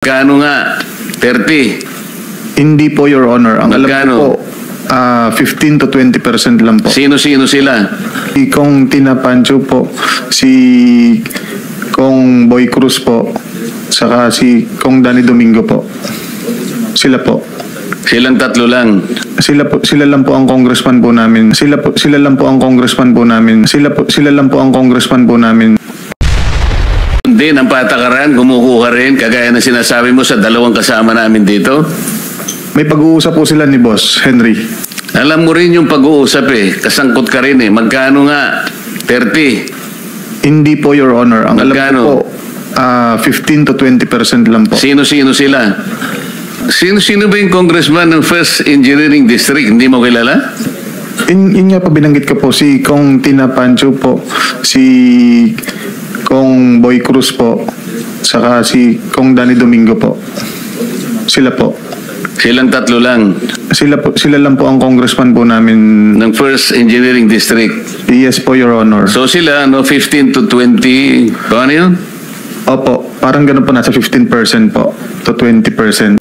Kano nga? 30. Hindi po, Your Honor. Ang alam Magkano? ko po, 15 to 20% lang po. Sino-sino sila? Si Kong Tina Pancho po, si Kong Boy Cruz po, saka si Kong Danny Domingo po. Sila po. Silang tatlo lang. Sila lang po ang congressman po namin. Sila lang po ang congressman po namin. Sila lang po ang congressman po namin. Hindi, ng patakaran, kumukuha rin, kagaya na sinasabi mo sa dalawang kasama namin dito. May pag-uusap po sila ni Boss Henry. Alam mo rin yung pag-uusap kasangkot ka rin Magkano nga? 30. Hindi po, Your Honor. Ang Magkano? alam ko po, 15 to 20% lang po. Sino-sino sila? Sino ba yung congressman ng 1st Engineering District? Hindi mo kilala? Yun nga pa binanggit ko po, si Kong Tina Pancho po, si Kong Boy Cruz po, saka si Kong Danny Domingo po. Sila po. Silang tatlo lang. Sila lang po ang congressman po namin. Ng 1st Engineering District. Yes po, Your Honor. So sila, 15 to 20, ano yun? Opo, parang ganun po, nasa 15% po to 20%.